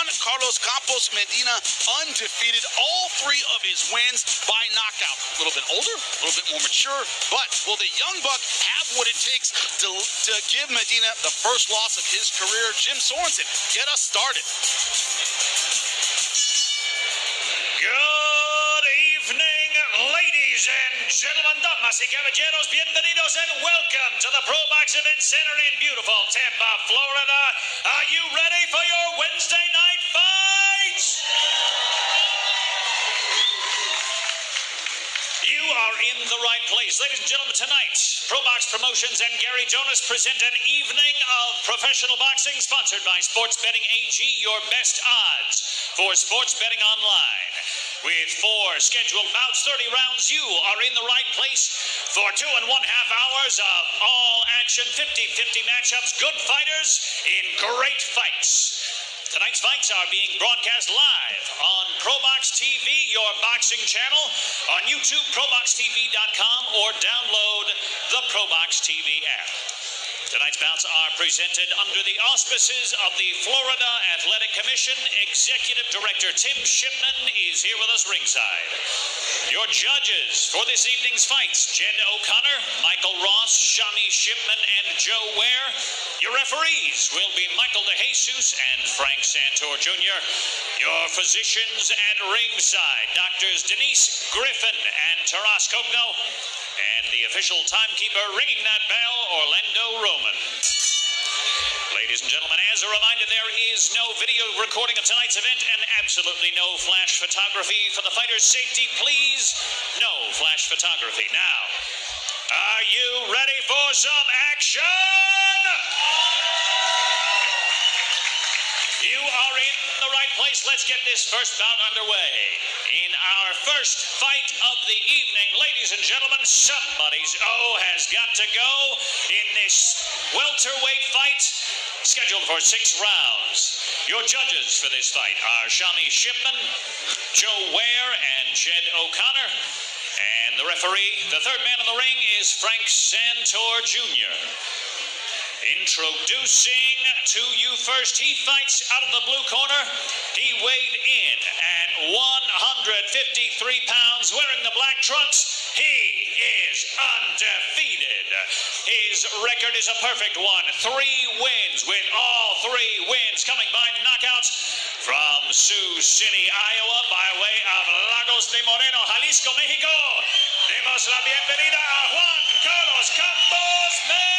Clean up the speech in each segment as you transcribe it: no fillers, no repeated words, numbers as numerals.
Juan Carlos Campos Medina, undefeated, all three of his wins by knockout. A little bit older, a little bit more mature, but will the young buck have what it takes to give Medina the first loss of his career? Jim Sorensen, get us started. Good evening, ladies and gentlemen, damas y caballeros, bienvenidos and welcome to the Pro Box Event Center in beautiful Tampa, Florida. Are you ready for your Wednesday night fights? You are in the right place. Ladies and gentlemen, tonight, Pro Box Promotions and Gary Jonas present an evening of professional boxing sponsored by Sports Betting AG, your best odds for sports betting online. With 4 scheduled bouts, 30 rounds, you are in the right place for 2.5 hours of all action, 50-50 matchups, good fighters in great fights. Tonight's fights are being broadcast live on ProBox TV, your boxing channel, on YouTube, ProBoxTV.com, or download the ProBox TV app. Tonight's bouts are presented under the auspices of the Florida Athletic Commission. Executive Director Tim Shipman is here with us ringside. Your judges for this evening's fights, Jed O'Connor, Michael Ross, Shami Shipman, and Joe Ware. Your referees will be Michael DeJesus and Frank Santor Jr. Your physicians at ringside, Doctors Denise Griffin and Taras Kogno. And the official timekeeper ringing that bell, Orlando Roman. Ladies and gentlemen, as a reminder, there is no video recording of tonight's event and absolutely no flash photography. For the fighter's safety, please, no flash photography. Now, are you ready for some action? You are in the right place. Let's get this first bout underway. In our first fight of the evening, ladies and gentlemen, somebody's O has got to go in this welterweight fight scheduled for 6 rounds. Your judges for this fight are Shami Shipman, Joe Ware, and Jed O'Connor. And the referee, the third man in the ring, is Frank Santor Jr. Introducing to you first, he fights out of the blue corner. He weighed in at 153 pounds, wearing the black trunks. He is undefeated. His record is a perfect one. 3 wins, with all 3 wins coming by knockouts from Sioux City, Iowa, by way of Lagos de Moreno, Jalisco, Mexico. Demos la bienvenida a Juan Carlos Campos Medina.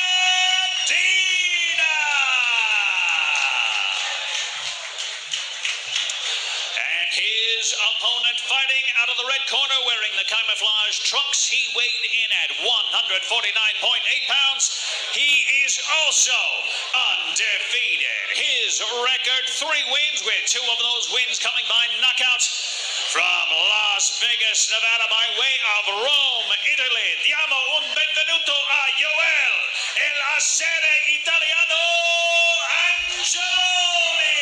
And his opponent fighting out of the red corner, wearing the camouflage trunks. He weighed in at 149.8 pounds. He is also undefeated. His record, 3 wins, with 2 of those wins coming by knockout. From Las Vegas, Nevada, by way of Rome, Italy, diamo un benvenuto a Yoel, el acere italiano, Angeloni.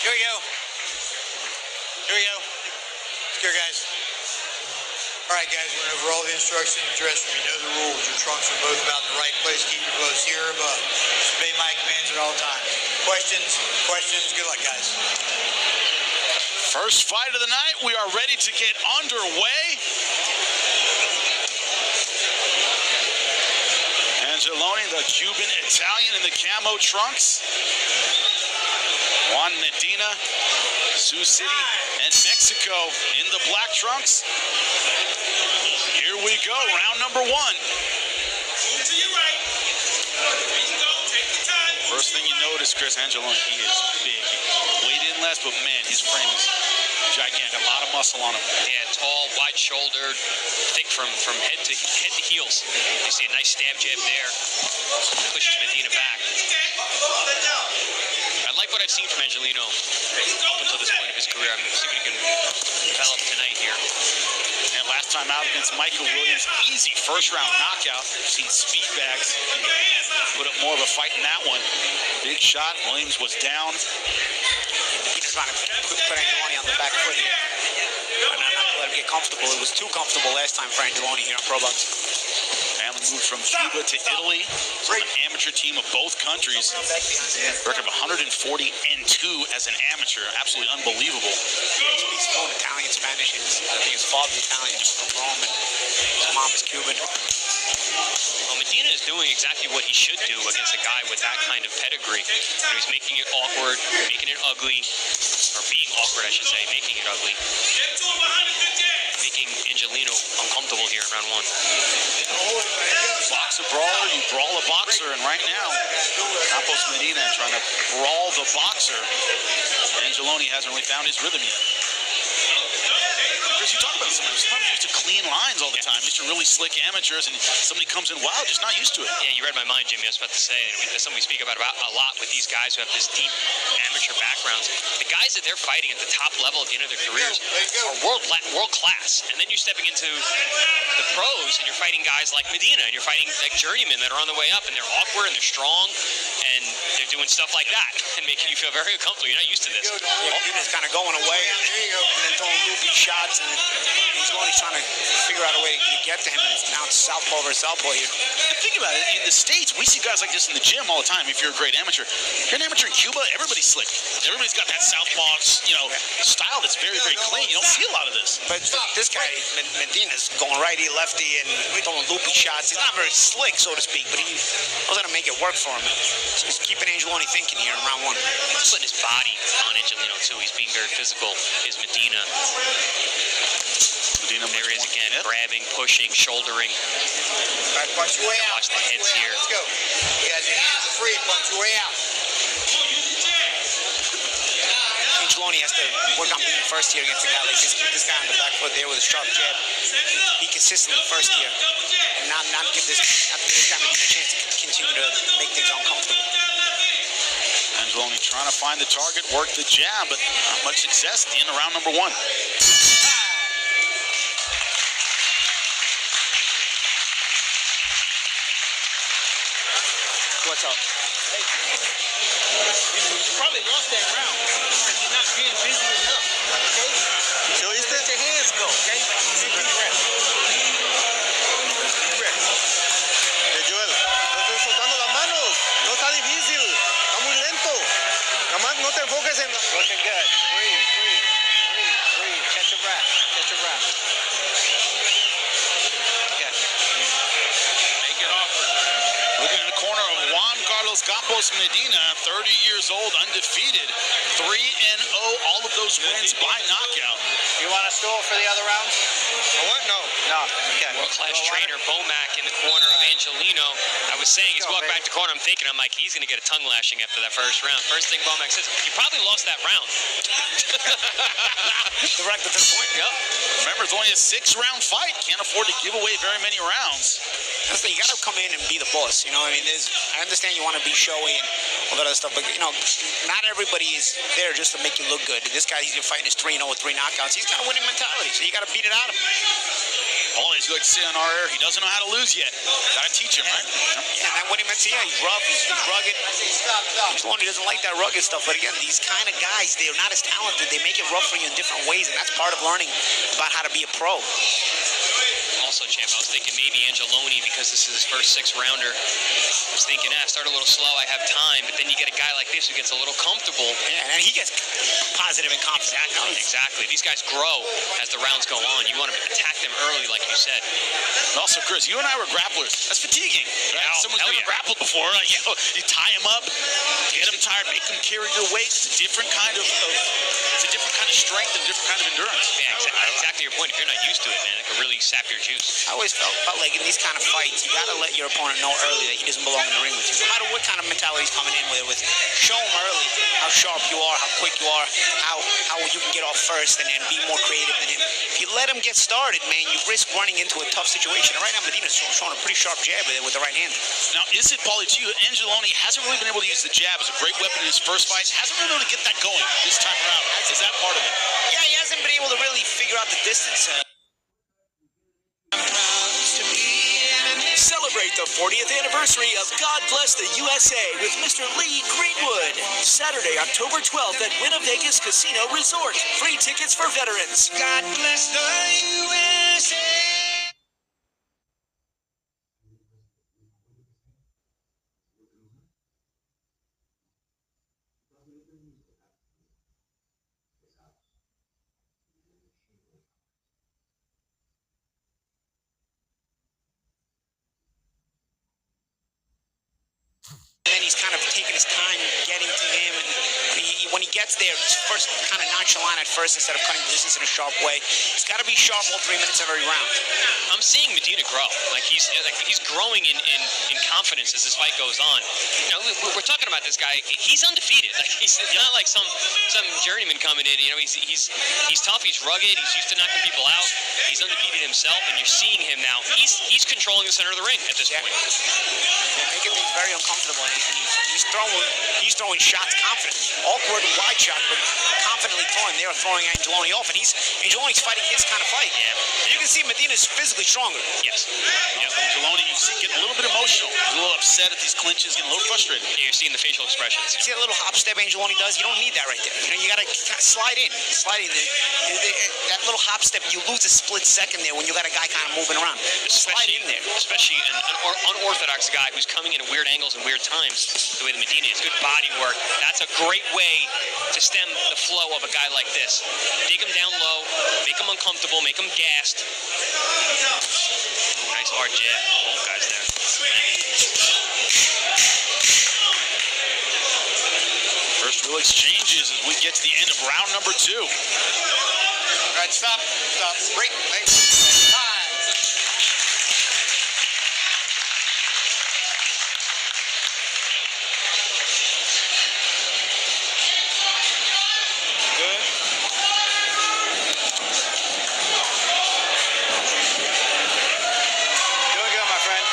Here we go. Let's go, guys. All right, guys, we went over all the instructions in the dressing room. You know the rules. Your trunks are both about in the right place. Keep your clothes here or above. Just obey my commands at all times. Questions? Good luck, guys. First fight of the night. We are ready to get underway. Angeloni, the Cuban Italian in the camo trunks. Juan Medina, Sioux City, and Mexico in the black trunks. Here we go, round number 1. To your right. Take your time. First thing you notice, Chris, Angeloni, he is big. Weighed in less, but man, his frame is gigantic. A lot of muscle on him. Yeah, tall, wide-shouldered, thick from head to heels. You see a nice stab jab there. Pushes Medina back. I like what I've seen from Angelino up until this point of his career. I'm going to see what he can develop tonight here. And last time out against Michael Williams, easy first-round knockout. We've seen speed bags put up more of a fight in that one. Big shot. Williams was down. He's trying to put Angeloni on the back foot here. And I'm not going to let him get comfortable. It was too comfortable last time for Angeloni here on Pro Box. Family moved from Cuba to Italy. So an amateur team of both countries. Record of 140-2 as an amateur. Absolutely unbelievable. He speaks fluent Italian, Spanish. I think his father's Italian from Rome, and his mom is Cuban. Well, Medina is doing exactly what he should do against a guy with that kind of pedigree. He's making it awkward, making it ugly, or being awkward, I should say, making it ugly. Making Angelino uncomfortable here in round one. Boxer brawler, you brawl a boxer, and right now, Campos Medina trying to brawl the boxer. Angeloni hasn't really found his rhythm yet. Chris, you talk about somebody who's used to clean lines all the time, used to really slick amateurs, and somebody comes in wild, just not used to it. Yeah, you read my mind, Jimmy. I was about to say, and that's something we speak about a lot with these guys who have this deep amateur backgrounds. The guys that they're fighting at the top level at the end of their careers are world class. And then you're stepping into the pros, and you're fighting guys like Medina, and you're fighting like journeymen that are on the way up, and they're awkward, and they're strong, and they're doing stuff like that, and making you feel very uncomfortable. You're not used to this. Medina's kind of going away, and then throwing loopy shots, and he's only trying to figure out a way to get to him, and now it's southpaw versus southpaw here. And think about it, in the States, we see guys like this in the gym all the time if you're a great amateur. If you're an amateur in Cuba, everybody's slick. Everybody's got that southpaw, style that's very, very clean. You don't see a lot of this. But this guy, Medina's going righty, lefty, and throwing loopy shots. He's not very slick, so to speak, but he knows how to make it work for him. So he's keeping Angeloni thinking here in round one. He's putting his body on Angelino, too. He's being very physical. Is Medina. There he is again, grabbing, pushing, shouldering. Right, punch your way out. Watch the heads here. Let's go. You guys, your hands are free. Punch your way out. Angeloni has to work on being first here against a guy like this. Keep this guy on the back foot there with a sharp jab. Be consistently first here. And not give this guy a chance to continue to make things uncomfortable. Angeloni trying to find the target, work the jab, but not much success at the end of round number one. What's up? Hey, you probably lost that round because you're not being busy enough, okay? So just let your hands go, okay? Deep breath. Deep breath. Yoel, no estoy soltando las manos, no está difícil, está muy lento. Nada más no te enfoques en... Looking good. Breathe. Catch your breath. Okay. Make it awkward. Looking in the corner of Juan Campos Medina, 30 years old, undefeated, 3-0, all of those wins by knockout. You want a stool for the other rounds? What? No. No. Okay. World-class trainer Bomac in the corner of Angelino. I was saying, he's walking back to the corner, I'm thinking, he's going to get a tongue lashing after that first round. First thing Bomac says, you probably lost that round. Direct to the point. Yep. Remember, it's only a 6-round fight. Can't afford to give away very many rounds. That's the thing, you got to come in and be the boss. You know, I mean, I understand you want to be showy and all that other stuff, but not everybody is there just to make you look good. This guy, he's fighting his 3-0 with 3 knockouts. He's got a winning mentality, so you got to beat it out of him. Always, you like to say on our air, he doesn't know how to lose yet. Got to teach him, right? Yeah, that winning mentality, he's rough, he's rugged. He doesn't like that rugged stuff, but again, these kind of guys, they're not as talented. They make it rough for you in different ways, and that's part of learning about how to be a pro. Also, champ, I was thinking maybe Angeloni, because this is his first 6-rounder, was thinking, start a little slow, I have time, but then you get a guy like this who gets a little comfortable. Yeah, and he gets positive and confident. Exactly. These guys grow as the rounds go on. You want to attack them early, like you said. And also, Chris, you and I were grapplers. That's fatiguing. Right? Yeah, Someone's never grappled before. You tie him up, get him tired, make him carry your weight. It's a different kind of strength and a different kind of endurance. Yeah, exactly your point. If you're not used to it, man, it can really sap your juice. I always felt like in these kind of fights, you got to let your opponent know early that he doesn't belong in the ring with you. No matter what kind of mentality he's coming in with, show him early how sharp you are, how quick you are, how you can get off first and then be more creative than him. If you let him get started, man, you risk running into a tough situation. And right now, Medina's showing a pretty sharp jab with the right hand. Now, is it, Paulie, to you, Angeloni hasn't really been able to use the jab as a great weapon in his first fight. Hasn't really been able to get that going this time around. Is that part of it? Yeah, he hasn't been able to really figure out the distance. Celebrate the 40th anniversary of God Bless the USA with Mr. Lee Greenwood. Saturday, October 12th at Winnevegas Casino Resort. Free tickets for veterans. God bless the USA. And then he's kind of taking his time getting to him, and when he gets there, he's first kind of nonchalant at first instead of cutting distance in a sharp way. He's got to be sharp all 3 minutes of every round. I'm seeing Medina grow. Like he's growing in confidence as this fight goes on. You know, we're talking about this guy. He's undefeated. Like he's not like some journeyman coming in. You know, he's tough. He's rugged. He's used to knocking people out. He's undefeated himself, and you're seeing him now. He's controlling the center of the ring at this point. They're making things very uncomfortable, and he's throwing shots confidently. Awkward wide shot, but confidently throwing. They are throwing Angeloni off, and Angeloni's fighting his kind of fight. Yeah. And you can see Medina's physically stronger. Yes. Yep. Angeloni, you see, getting a little bit emotional. He's a little upset at these clinches, getting a little frustrated. Yeah, you're seeing the facial expressions. See that little hop step Angeloni does? You don't need that right there. You know, you got to slide in. That little hop step, you lose a split second there when you got a guy kind of moving around. Slide in there. Especially an unorthodox guy who's coming in at weird angles and weird times, the way that Medina is. Good body work. That's a great way to stem the flow of a guy like this. Dig him down low, make him uncomfortable, make him gassed. Ooh, nice hard jab. Both guys there. First real exchanges as we get to the end of round number 2. All right, stop. Break. Time. Good. Doing good, my friend.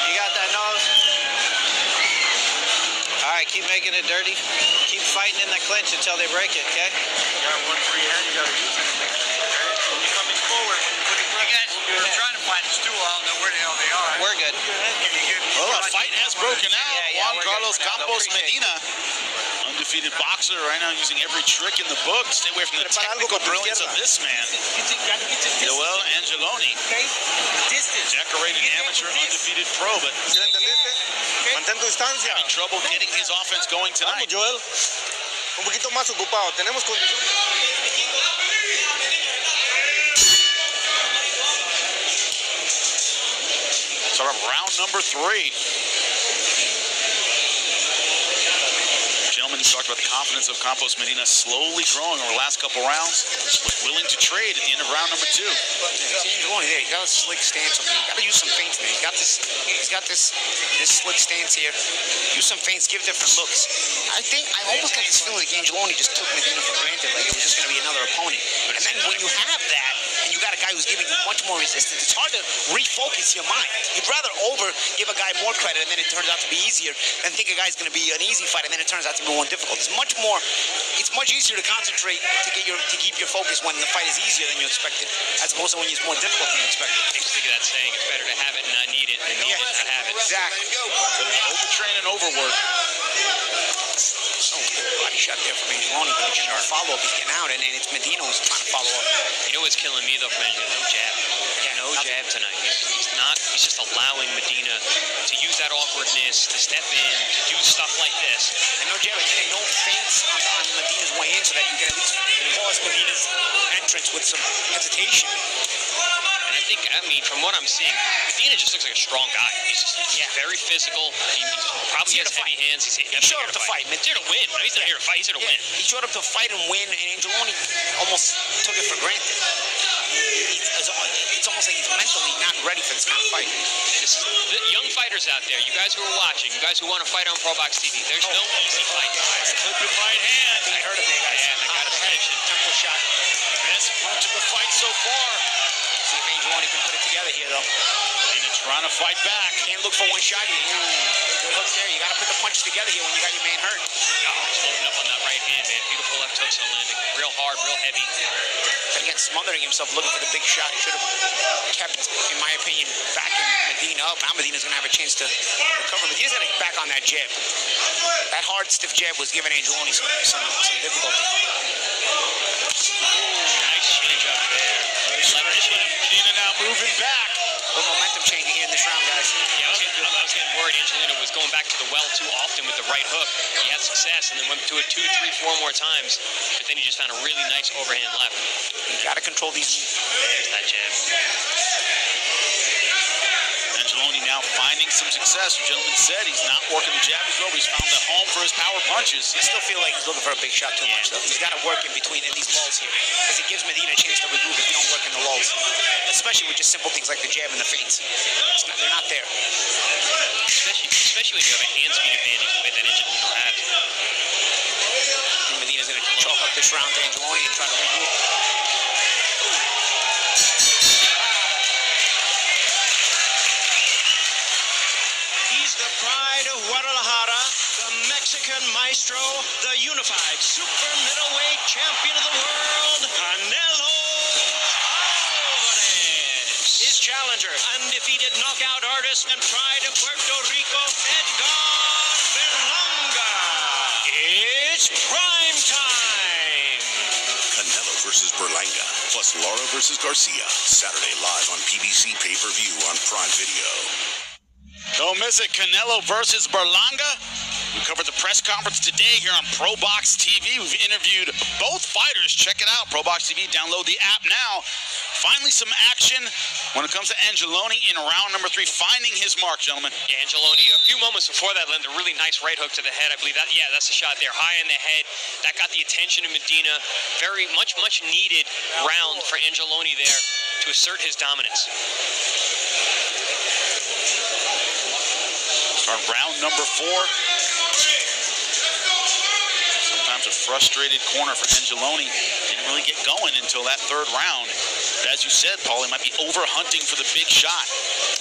You got that nose? All right, keep making it dirty. Keep fighting in that clinch until they break it, okay? You got one free hand, you got to use it. When you're coming forward, you guys, you're trying to find the stool. I don't know where the hell they are. We're good. Well, a fight has broken out. Juan Carlos Campos Medina, undefeated boxer, right now using every trick in the book. Stay away from the technical brilliance of this man. Yoel Angeloni, decorated amateur, undefeated pro, but ¿Sí lo entendiste? Mantén tu distancia. having trouble getting his offense going Vamos, tonight. Joel. Un poquito más ocupado. Tenemos condiciones. Start up round number 3. Gentlemen, you talked about the confidence of Campos Medina slowly growing over the last couple rounds. Was willing to trade at the end of round number 2. Angeloni there. You got a slick stance on him. You got to use some feints there. He's got this slick stance here. Use some feints. Give different looks. I almost got this feeling like Angeloni just took Medina for granted, like it was just going to be another opponent. And then when you have that, and you got a guy who's giving you much more resistance, it's hard to refocus your mind. You'd rather give a guy more credit, and then it turns out to be easier, than think a guy's going to be an easy fight, and then it turns out to be more difficult. It's much easier to concentrate to keep your focus when the fight is easier than you expected, as opposed to when it's more difficult than you expected. I think of that saying, it's better to have it and not need it than need it and not have it. Exactly. Overtrain and overwork. Body shot there from Angeloni, but again, our follow-up is getting out, and it's Medina who's trying to follow up. You know what's killing me though, from Angeloni? No jab. No jab tonight. He's just allowing Medina to use that awkwardness, to step in, to do stuff like this. And no jab, and no feints on Medina's way in, so that you can at least pause Medina's entrance with some hesitation. And I mean, from what I'm seeing, Medina just looks like a strong guy. He's just very physical. He probably has heavy hands. He's showed up to fight. He's here to win. He's not here to fight. He's here to win. He showed up to fight and win, and Angeloni almost took it for granted. It's almost like he's mentally not ready for this kind of fight. The young fighters out there, you guys who are watching, you guys who want to fight on Pro Box TV, there's no easy fight. Took the right hand. I heard it there, guys. Yeah, they got his attention. Temple shot. Best punch of the fight so far. See if Angeloni can put it together here, though. Medina trying to fight back. Can't look for one shot here. Good hooks there. You got to put the punches together here when you got your man hurt. He's loading up on that right hand, man. Beautiful left hooks on landing. Real hard, real heavy. But again, smothering himself, looking for the big shot. He should have kept, in my opinion, backing Medina up. Now Medina's going to have a chance to recover. Medina's going to get back on that jab. That hard, stiff jab was giving Angeloni some difficulty. Nice change up there. Medina now moving back. A little momentum changing here in this round, guys. Yeah, I was was getting worried Angelino was going back to the well too often with the right hook. He had success and then went to it 2, 3, 4 more times, but then he just found a really nice overhand left. You got to control these. There's that jab. Angeloni now finding some success. The gentleman said he's not working the jab as well, but he's found a home for his power punches. I still feel like he's looking for a big shot too much, though. He's got to work in between in these lulls here, because it gives Medina a chance to regroup if you don't work in the lulls, especially with just simple things like the jab and the feints. They're not there. Especially when you have a hand speed advantage the way that Angelino has. Medina's going to chalk up this round to Angeloni and try to regroup. He's the pride of Guadalajara, the Mexican maestro, the unified super middleweight champion of the world, Canelo Alvarez. His challenger, undefeated knockout artist and pride of Puerto Rico, Edgar Berlanga. It's prime time. Canelo versus Berlanga, plus Lara versus Garcia. Saturday live on PBC pay-per-view on Prime Video. Don't miss it, Canelo versus Berlanga. We covered the press conference today here on ProBox TV. We've interviewed both fighters. Check it out, ProBox TV. Download the app now. Finally, some action when it comes to Angeloni in round number 3, finding his mark, gentlemen. Yeah, Angeloni, a few moments before that, landed a really nice right hook to the head. I believe that, yeah, that's the shot there, high in the head. That got the attention of Medina. Very much needed round for Angeloni there to assert his dominance. Start round number 4. Sometimes a frustrated corner for Angeloni. Didn't really get going until that 3rd round. But as you said, Paul, he might be over-hunting for the big shot.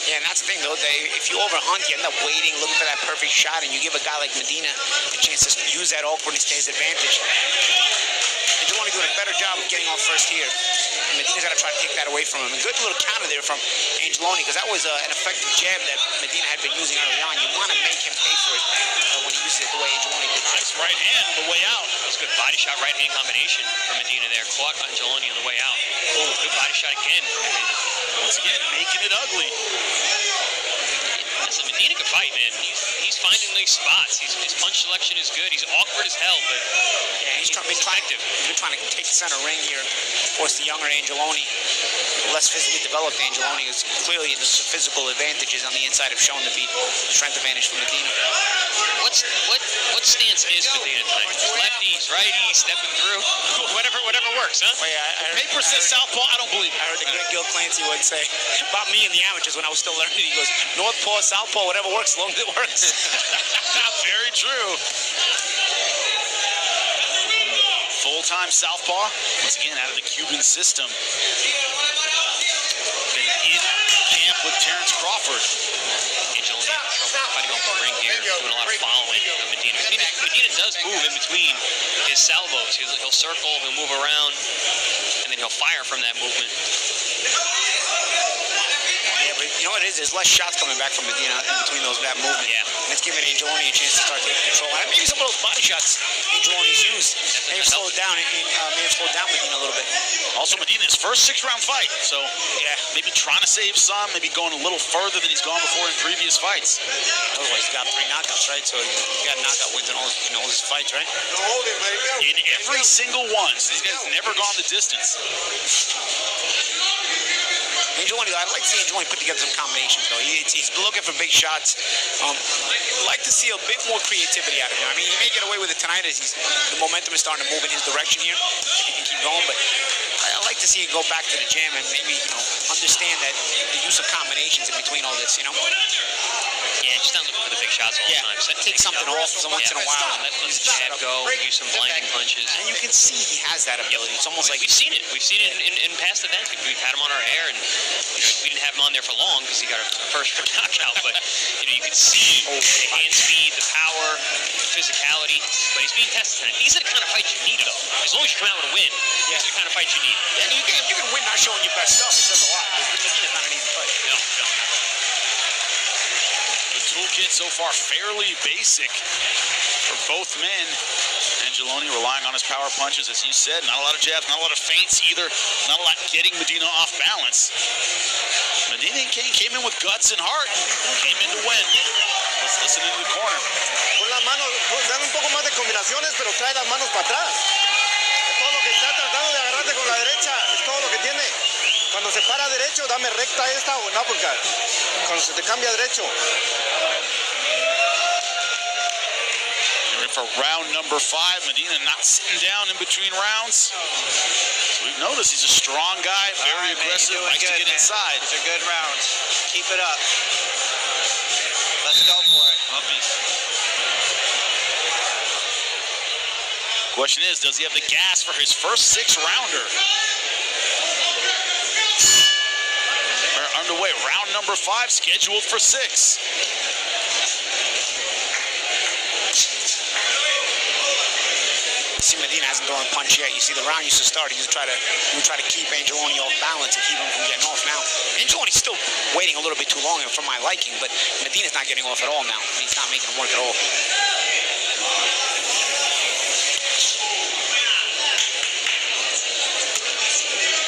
Yeah, and that's the thing, though. If you over-hunt, you end up waiting, looking for that perfect shot, and you give a guy like Medina a chance to use that awkwardness to his advantage. Angeloni doing a better job of getting off first here. Medina's got to try to take that away from him. A good little counter there from Angeloni, because that was an effective jab that Medina had been using early on. You want to make him pay for it when he uses it the way Angeloni did. Nice right hand on the way out. That was a good body shot, right hand combination from Medina there. Caught Angeloni on the way out. Oh, good body shot again from Medina. Once again, making it ugly. Listen, Medina can fight, man. He's finding these spots. His punch selection is good. He's awkward as hell, but yeah, he's effective. He's been trying to take the center ring here. Of course, the younger Angeloni, the less physically developed Angeloni, is clearly the physical advantages on the inside have shown to be the strength advantage for Medina. What stance is Medina tonight? Lefties, righties, stepping through, whatever works, huh? Well, yeah, Paper says southpaw. I don't believe it. I heard the great Gil Clancy would say about me and the amateurs when I was still learning. He goes, northpaw, southpaw, whatever works, as long as it works. Very true. Full-time southpaw. Once again, out of the Cuban system. Been in camp with Terrence Crawford. Angeloni having trouble cutting off the ring here, doing a lot of following of Medina. Medina does move in between his salvos. He'll circle, he'll move around, and then he'll fire from that movement. Yeah, but you know what it is? There's less shots coming back from Medina in between that movement. Yeah. And it's giving Angeloni a chance to start taking control. And maybe some of those body shots Angeloni's used may have slowed down Medina a little bit. Also, Medina's first 6-round fight, so yeah, maybe trying to save some, maybe going a little further than he's gone before in previous fights. Otherwise, he's got 3 knockouts, right? So he's got knockout wins in all his fights, right? In every single one. So these guys never gone the distance. Angeloni, I'd like to see Angeloni put together some combinations, though. He's looking for big shots. I'd like to see a bit more creativity out of him. I mean, he may get away with it tonight as the momentum is starting to move in his direction here. If he can keep going, but I'd like to see him go back to the gym and maybe, understand that the use of combinations in between all this, Yeah, just not looking for the big shots all the time. Take something off once in a while. Let the jab go, use some blinding punches. And you can see he has that ability. It's almost like we've seen it. We've seen it in past events. We've had him on our air, and we didn't have him on there for long because he got a first knockout. But you could see the hand speed, the power, the physicality. But he's being tested tonight. These are the kind of fights you need, though. As long as you come out with a win, these are the kind of fights you need. And if you can win not showing your best stuff, it says a lot. Medina's not an easy fight. No, not at all. The toolkit kit so far fairly basic for both men. Angeloni relying on his power punches, as you said. Not a lot of jabs, not a lot of feints either. Not a lot getting Medina off balance. Medina came in with guts and heart. Came in to win. Let's listen into the corner. Con las manos, dan un poco más de combinaciones, pero trae las manos para atrás. Es todo lo que está tratando de agarrarte con la derecha. Es todo lo que tiene. Cuando se para derecho, dame recta esta o no, porque cuando se te cambia derecho. For round number 5, Medina not sitting down in between rounds. So we've noticed he's a strong guy, very aggressive, likes to get inside. These are good rounds. Keep it up. Let's go for it. Question is, does he have the gas for his first 6-rounder? We're underway. Round number 5 scheduled for 6. See, Medina hasn't thrown a punch yet. You see, the round used to start. He used to try to keep Angeloni off balance and keep him from getting off. Now, Angeloni's still waiting a little bit too long for my liking, but Medina's not getting off at all now. He's not making him work at all.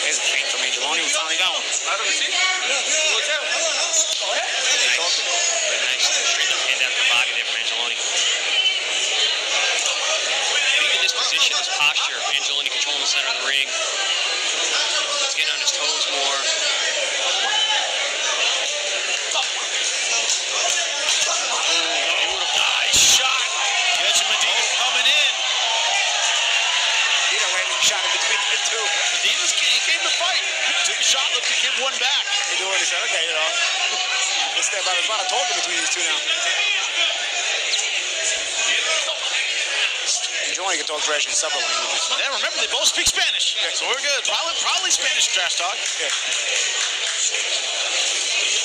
There's a feint from Angeloni. We finally got one. Nice straight left hand down the body there from Angeloni. Position, his posture, Angeloni controlling the center of the ring. He's getting on his toes more. Nice shot. Catching Medina coming in. Medina went and shot in between the two. He came to fight. Took a shot, looked to give one back. He said, okay, let's step out. There's a lot of talking between these two now. Angeloni can talk trash in several languages. Yeah, remember, they both speak Spanish, so we're good. Probably Spanish trash talk. Yeah.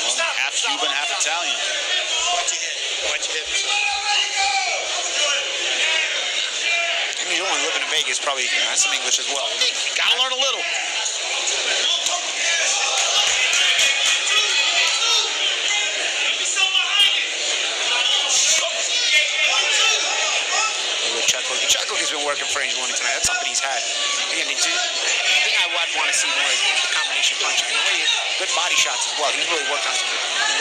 Well, half Cuban, half Italian. Watch your hip. I mean, you only live in Vegas, probably has some English as well. Gotta learn a little. Chuckle has been working for Angeloni tonight. That's something he's had. Again, the thing I would want to see more is the combination punching. And the way good body shots as well. He's really worked on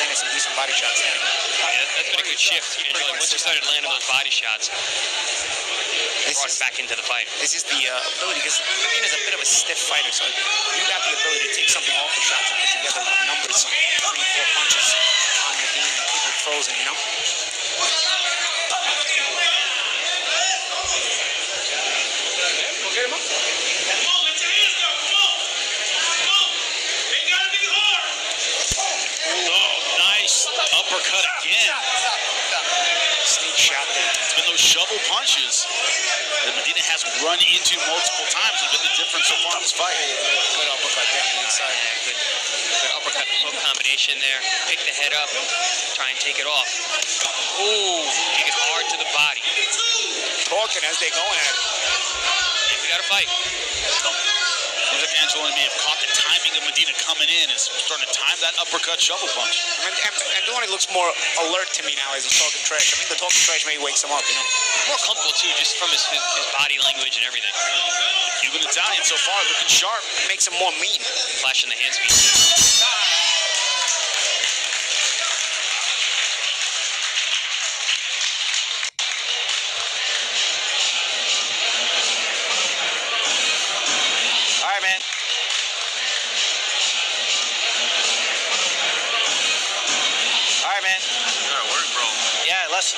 landing some decent body shots there. Yeah, that's been a good shift. Angeloni, once he started landing those body shots, brought him back into the fight. This is the ability, because Medina's a bit of a stiff fighter, so you got the ability to take something off the shots and put together numbers, 3, 4 punches on Medina and keep it frozen, you know? Get him up. Come on, let your hands go. Come on. Come on. They gotta be hard. Oh, nice uppercut again. Sneak shot there. It's been those shovel punches that Medina has run into multiple times. Has been the difference so far in this fight. Good uppercut there on the inside. Yeah, good uppercut hook combination there. Pick the head up, try and take it off. Ooh, take it hard to the body. Talking as they going at it. We got to fight. Seems like Angeloni may have caught the timing of Medina coming in and starting to time that uppercut shovel punch. And Angeloni looks more alert to me now as he's talking trash. I think the talking trash maybe wakes him up, you know. More comfortable too, just from his body language and everything. The Cuban Italian so far looking sharp. Makes him more mean. Flashing the hand speed.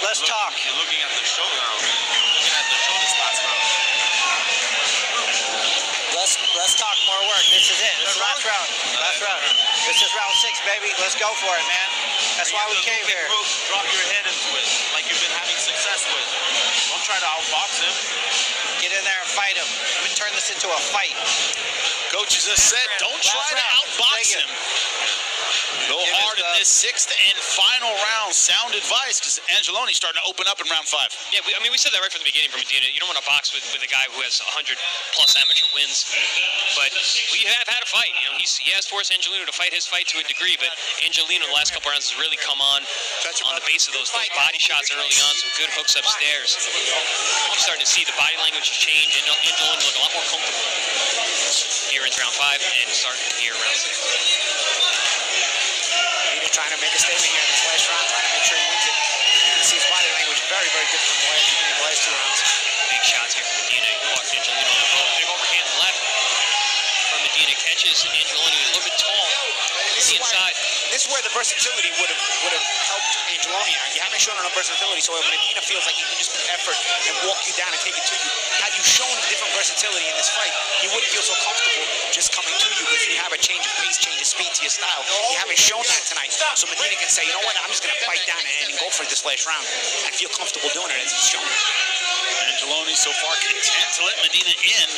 Let's talk. You're looking at the show now. You're looking at the show this last round. Let's talk more work. This is it. This is last round. Last round. This is round 6, baby. Let's go for it, man. That's why we came here. Drop your head into it, like you've been having success with. Don't try to outbox him. Get in there and fight him. Let me turn this into a fight. Coach just said, don't try to outbox him. Go hard in this 6th and final round. Sound advice, because Angeloni's starting to open up in round 5. Yeah, we said that right from the beginning from Medina. You don't want to box with a guy who has 100-plus amateur wins. But we have had a fight. You know, he has forced Angelino to fight his fight to a degree, but Angelino in the last couple rounds has really come on the base of those body shots early on, some good hooks upstairs. You're starting to see the body language change, and Angelino look a lot more comfortable here in round 5 and starting here in round 6. Medina trying to make a statement here in this last round, trying to make sure he wins it. You can see his body language very, very different from the last 2 rounds. Big shots here from Medina. He caught Angelino on the rope. Big overhand left from Medina. Catches Angelino. He's a little bit tall. This The inside. This is where the versatility would have helped Angeloni out. You haven't shown enough versatility, so Medina feels like he can just put effort and walk you down and take it to you. Had you shown different versatility in this fight, you wouldn't feel so comfortable just coming to you because you have a change of pace, change of speed to your style. You haven't shown that tonight, so Medina can say, you know what, I'm just going to fight down and go for it this last round and feel comfortable doing it as he's shown. Angeloni so far content to let Medina in.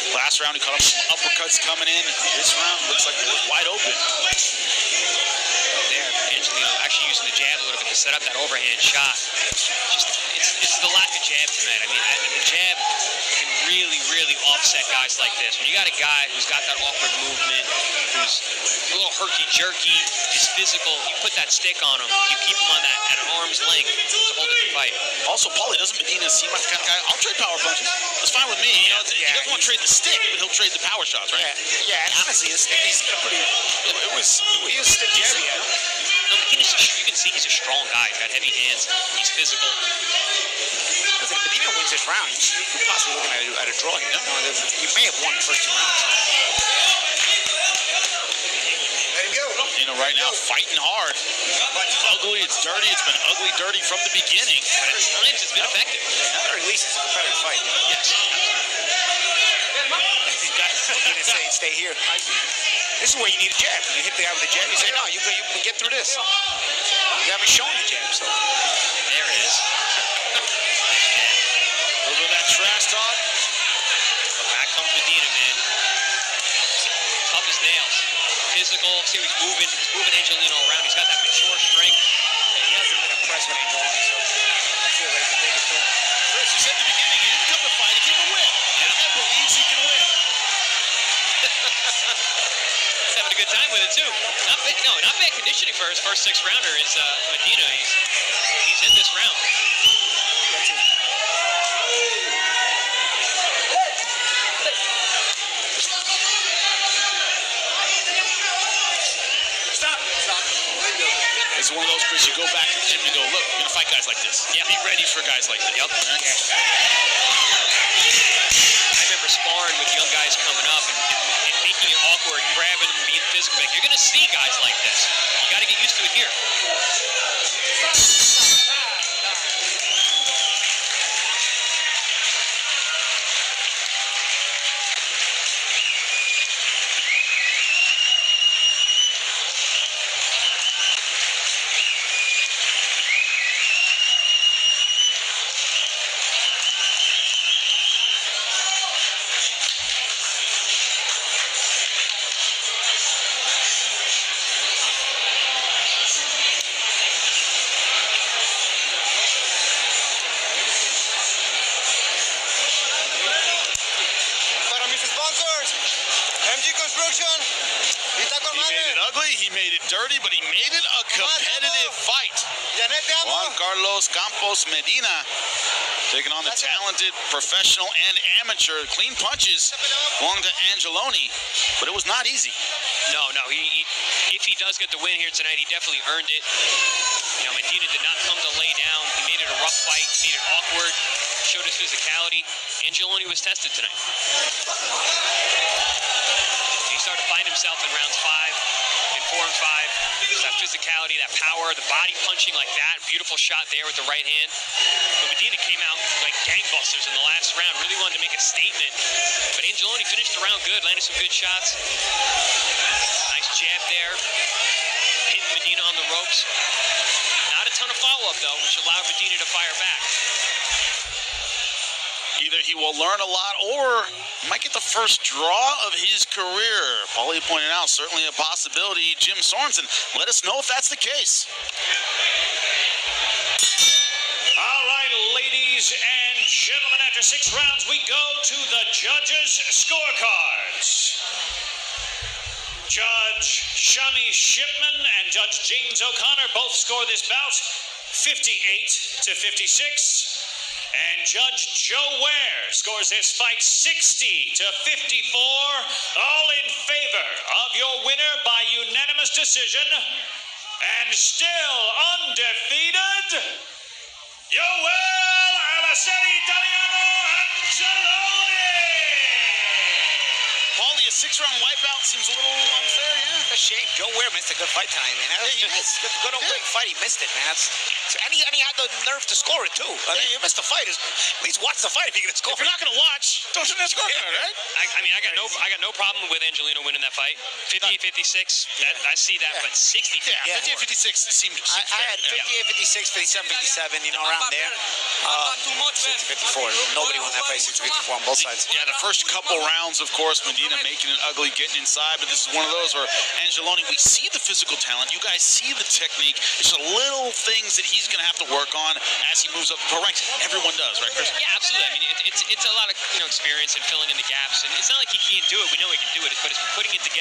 Last round, he caught up some uppercuts coming in. This round looks like it was wide open. There, Angelino actually using the jab a little bit to set up that overhand shot. It's the lack of jab tonight. I mean, the jab can really, really offset guys like this. When you got a guy who's got that awkward movement, who's a little herky-jerky, is physical, you put that stick on him, you keep him on that at an arm's length, it's a whole different fight. Also, Paulie, doesn't Medina seem like the kind of guy, I'll trade power punches. That's fine with me. You know, he doesn't want to trade the stick, but he'll trade the power shots, right? Yeah, and honestly, his stick is pretty. It was stick heavy. No, you can see he's a strong guy. He's got heavy hands. He's physical. If Medina wins this round, you're possibly looking at a draw here. You may have won the first 2 rounds. Let him go. Medina right now fighting hard. It's ugly, it's dirty. It's been ugly, dirty from the beginning. But at times it's been effective. At the very least, it's a competitive fight. Yes. Medina saying, stay here. This is where you need a jab. You hit the guy with a jab, you say, no, you can get through this. You haven't shown the jab, so. There it is. A little bit of that trash talk. But back comes Medina, man. Tough as nails. Physical. See how he's moving Angelino around. He's got that mature strength. He hasn't been impressed with Angeloni, so I feel like he can take it to him. Chris, you said at the beginning, he didn't come to fight, he came to win. That guy believes he can win. He's having a good time with it, too. Not bad conditioning for his first 6-rounder is Medina. He's in this round. It's one of those, Chris, you go back to the gym and go, look, we're going to fight guys like this. Yeah. Be ready for guys like this. Yep. I remember sparring with young guys coming up and making it awkward, grabbing them, being physical. Like, you're going to see guys like this. You got to get used to it here. He made it ugly, he made it dirty, but he made it a competitive fight. Juan Campos Medina taking on the talented professional and amateur. Clean punches belong to Angeloni, but it was not easy. No, if he does get the win here tonight, he definitely earned it. You know, Medina did not come to lay down. He made it a rough fight, made it awkward, showed his physicality. Angeloni was tested tonight. He started to find himself in rounds 5 and 4 and 5. Just that physicality, that power, the body punching like that. Beautiful shot there with the right hand. But Medina came out like gangbusters in the last round. Really wanted to make a statement. But Angeloni finished the round good, landed some good shots. Nice jab there. Hit Medina on the ropes. Not a ton of follow-up, though, which allowed Medina to fire back. Either he will learn a lot or he might get the first draw of his career. Paulie pointed out, certainly a possibility. Jim Sorensen, let us know if that's the case. All right, ladies and gentlemen, after 6 rounds, we go to the judges' scorecards. Judge Shami Shipman and Judge James O'Connor both score this bout 58-56. And Judge Joe Ware scores this fight 60-54, all in favor of your winner by unanimous decision. And still undefeated, Yoel Italiano Angeloni. Paulie, a 6-round wipeout seems a little unfair, yeah? A shame. Joe Ware missed a good fight tonight, man. Yeah, he missed. Good opening fight. He missed it, man. And he had the nerve to score it, too. I mean, you missed the fight. At least watch the fight if you're going to score. If you're not going to watch, don't turn that scorecard, right? I got no problem with Angelino winning that fight. 58-56. I see that, but 60. Yeah, 58-56 seemed I had 58-56, 57-57, you know, around there. 60-54. Nobody won that fight 60-54 on both sides. Yeah, the first couple rounds, of course, Medina making it ugly, getting inside, but this is one of those where Angeloni, we see the physical talent, you guys see the technique, it's just little things that he's going to have to work on as he moves up the ranks. Everyone does, right, Chris? Yeah, absolutely. I mean, it's a lot of experience and filling in the gaps, and it's not like he can't do it. We know he can do it, but it's putting it together.